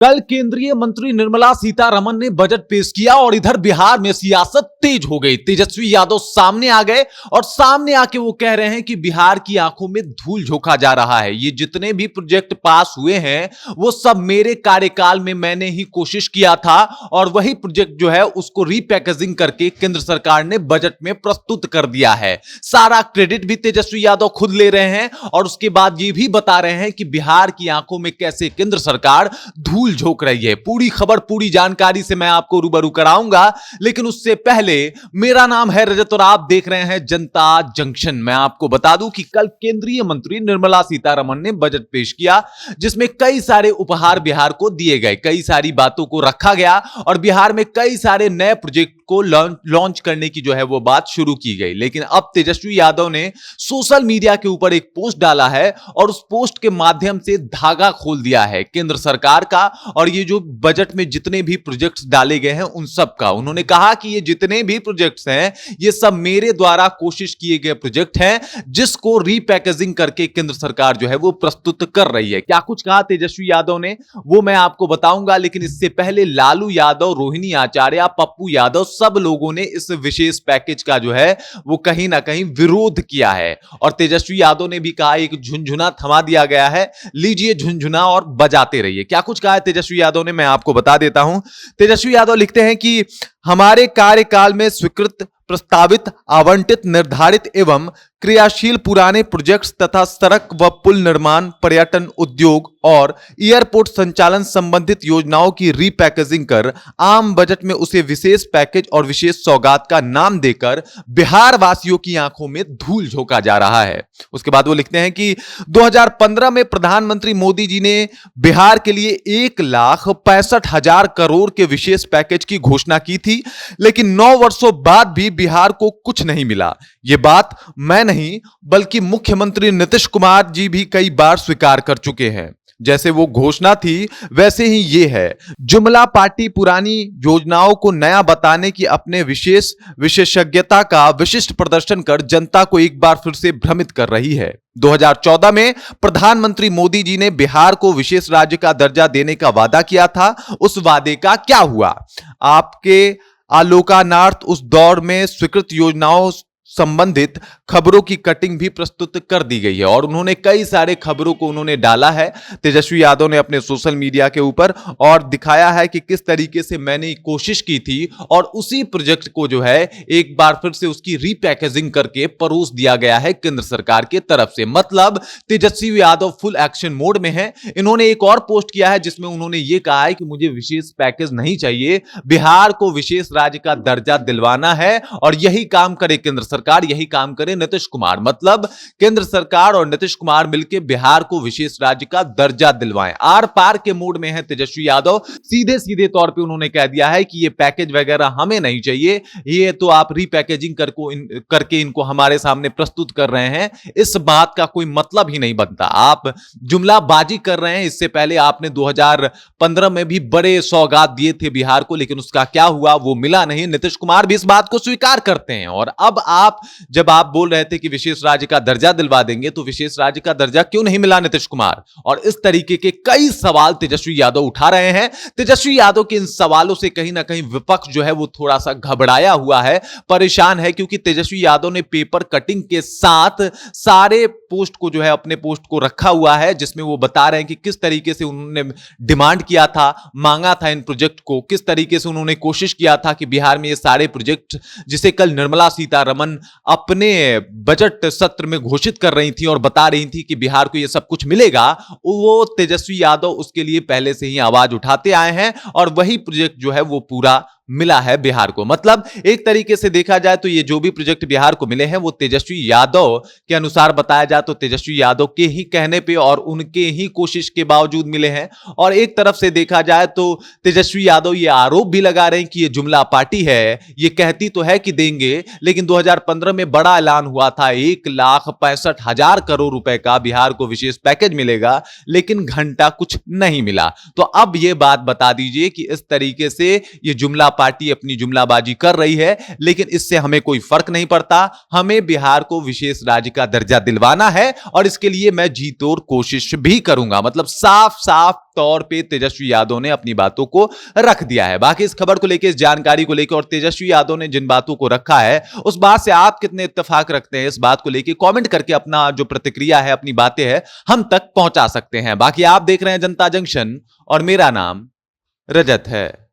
कल केंद्रीय मंत्री निर्मला सीतारमण ने बजट पेश किया और इधर बिहार में सियासत तेज हो गई। तेजस्वी यादव सामने आ गए और सामने आके वो कह रहे हैं कि बिहार की आंखों में धूल झोंका जा रहा है। ये जितने भी प्रोजेक्ट पास हुए हैं वो सब मेरे कार्यकाल में मैंने ही कोशिश किया था और वही प्रोजेक्ट जो है उसको रीपैकेजिंग करके केंद्र सरकार ने बजट में प्रस्तुत कर दिया है। सारा क्रेडिट भी तेजस्वी यादव खुद ले रहे हैं और उसके बाद ये भी बता रहे हैं कि बिहार की आंखों में कैसे केंद्र सरकार धूल झोंक रही है। पूरी खबर पूरी जानकारी से मैं आपको रूबरू कराऊंगा, लेकिन उससे पहले मेरा नाम है रजत और आप देख रहे हैं जनता जंक्शन। मैं आपको बता दूं कि कल केंद्रीय मंत्री निर्मला सीतारमण ने बजट पेश किया जिसमें कई सारे उपहार बिहार को दिए गए, कई सारी बातों को रखा गया और बिहार में कई सारे नए प्रोजेक्ट को लॉन्च करने की जो है वो बात शुरू की गई। लेकिन अब तेजस्वी यादव ने सोशल मीडिया के ऊपर एक पोस्ट डाला है और उस पोस्ट के माध्यम से धागा खोल दिया है केंद्र सरकार का और ये जो बजट में जितने भी प्रोजेक्ट्स डाले गए हैं उन सब का। उन्होंने कहा कि ये जितने भी प्रोजेक्ट्स हैं ये सब मेरे द्वारा कोशिश किए गए प्रोजेक्ट हैं जिसको रीपैकेजिंग करके केंद्र सरकार जो है वो प्रस्तुत कर रही है। क्या कुछ कहा तेजस्वी यादव ने वो मैं आपको बताऊंगा, लेकिन इससे पहले लालू यादव, रोहिणी आचार्य, पप्पू यादव सब लोगों ने इस विशेष पैकेज का जो है वो कहीं ना कहीं विरोध किया है और तेजस्वी यादव ने भी कहा एक झुनझुना थमा दिया गया है, लीजिए झुनझुना और बजाते रहिए। क्या कुछ कहा है तेजस्वी यादव ने मैं आपको बता देता हूं। तेजस्वी यादव लिखते हैं कि हमारे कार्यकाल में स्वीकृत, प्रस्तावित, आवंटित, निर्धारित एवं क्रियाशील पुराने प्रोजेक्ट्स तथा सड़क व पुल निर्माण, पर्यटन, उद्योग और एयरपोर्ट संचालन संबंधित योजनाओं की रीपैकेजिंग कर आम बजट में उसे विशेष पैकेज और विशेष सौगात का नाम देकर बिहार वासियों की आंखों में धूल झोंका जा रहा है। उसके बाद वो लिखते हैं कि 2015 में प्रधानमंत्री मोदी जी ने बिहार के लिए 1,65,000 करोड़ के विशेष पैकेज की घोषणा की थी, लेकिन 9 वर्षों बाद भी बिहार को कुछ नहीं मिला। यह बात मैं नहीं बल्कि मुख्यमंत्री नीतीश कुमार जी भी कई बार स्वीकार कर चुके हैं। जैसे वो घोषणा थी वैसे ही ये है। जुमला पार्टी पुरानी योजनाओं को नया बताने की अपने विशेषज्ञता का विशिष्ट प्रदर्शन कर जनता को एक बार फिर से भ्रमित कर रही है। 2014 में प्रधानमंत्री मोदी जी ने बिहार को विशेष राज्य का दर्जा देने का वादा किया था। उस वादे का क्या हुआ? आपके आलोकानार्थ उस दौर में स्वीकृत योजनाओं संबंधित खबरों की कटिंग भी प्रस्तुत कर दी गई है और उन्होंने कई सारे खबरों को उन्होंने डाला है तेजस्वी यादव ने अपने सोशल मीडिया के ऊपर और दिखाया है कि किस तरीके से मैंने कोशिश की थी और उसी प्रोजेक्ट को जो है एक बार फिर से उसकी रीपैकेजिंग करके परोस दिया गया है केंद्र सरकार की तरफ से। मतलब Tejashwi Yadav full action mode में है। इन्होंने एक और पोस्ट किया है जिसमें उन्होंने ये कहा है कि मुझे विशेष पैकेज नहीं चाहिए, बिहार को विशेष राज्य का दर्जा दिलवाना है और यही काम करे केंद्र सरकार, यही काम करे नीतीश कुमार। मतलब केंद्र सरकार और नीतीश कुमार मिलकर बिहार को विशेष राज्य का दर्जा दिलवाएं। आर पार के मूड में है तेजस्वी यादव। सीधे सीधे तौर पे उन्होंने कह दिया है कि ये पैकेज वगैरह हमें नहीं चाहिए, ये तो आप रीपैकेजिंग करके इनको हमारे सामने प्रस्तुत कर रहे हैं, इस बात का कोई मतलब ही नहीं बनता। आप जुमलाबाजी कर रहे हैं। इससे पहले आपने 2015 में भी बड़े सौगात दिए थे बिहार को, लेकिन उसका क्या हुआ वो मिला नहीं। नीतीश कुमार भी इस बात को स्वीकार करते हैं और अब जब आप बोल रहे थे कि विशेष राज्य का दर्जा दिलवा देंगे तो विशेष राज्य का दर्जा क्यों नहीं मिला नीतीश कुमार? और इस तरीके के कई सवाल तेजस्वी यादव उठा रहे हैं। तेजस्वी यादव के इन सवालों से कहीं ना कहीं विपक्ष जो है वो थोड़ा सा घबराया हुआ है, परेशान है, क्योंकि तेजस्वी यादव ने पेपर कटिंग के साथ सारे पोस्ट को जो है अपने पोस्ट को रखा हुआ है जिसमें वो बता रहे हैं कि किस तरीके से उन्होंने डिमांड किया था, मांगा था इन प्रोजेक्ट को, किस तरीके से उन्होंने कोशिश किया था कि बिहार में ये सारे प्रोजेक्ट जिसे कल निर्मला सीतारमण अपने बजट सत्र में घोषित कर रही थी और बता रही थी कि बिहार को यह सब कुछ मिलेगा, वो तेजस्वी यादव उसके लिए पहले से ही आवाज उठाते आए हैं और वही प्रोजेक्ट जो है वो पूरा मिला है बिहार को। मतलब एक तरीके से देखा जाए तो ये जो भी प्रोजेक्ट बिहार को मिले हैं वो तेजस्वी यादव के अनुसार बताया जाए तो तेजस्वी यादव के ही कहने पे और उनके ही कोशिश के बावजूद मिले हैं। और एक तरफ से देखा जाए तो तेजस्वी यादव ये आरोप भी लगा रहे हैं कि ये जुमला पार्टी है, ये कहती तो है कि देंगे, लेकिन 2015 में बड़ा ऐलान हुआ था 1,65,000 करोड़ रुपए का बिहार को विशेष पैकेज मिलेगा, लेकिन घंटा कुछ नहीं मिला। तो अब ये बात बता दीजिए कि इस तरीके से ये जुमला पार्टी अपनी जुमलाबाजी कर रही है, लेकिन इससे हमें कोई फर्क नहीं पड़ता। हमें बिहार को विशेष राज्य का दर्जा दिलवाना है और इसके लिए मैं जी तोड़ कोशिश भी करूंगा। मतलब साफ साफ तौर पे तेजस्वी यादव ने अपनी बातों को रख दिया है। बाकी इस खबर को लेकर, इस जानकारी को लेकर और तेजस्वी यादव ने जिन बातों को रखा है उस बात से आप कितने इत्तेफाक रखते हैं, इस बात को लेकर कमेंट करके अपना जो प्रतिक्रिया है, अपनी बातें हैं हम तक पहुंचा सकते हैं। बाकी आप देख रहे हैं जनता जंक्शन और मेरा नाम रजत है।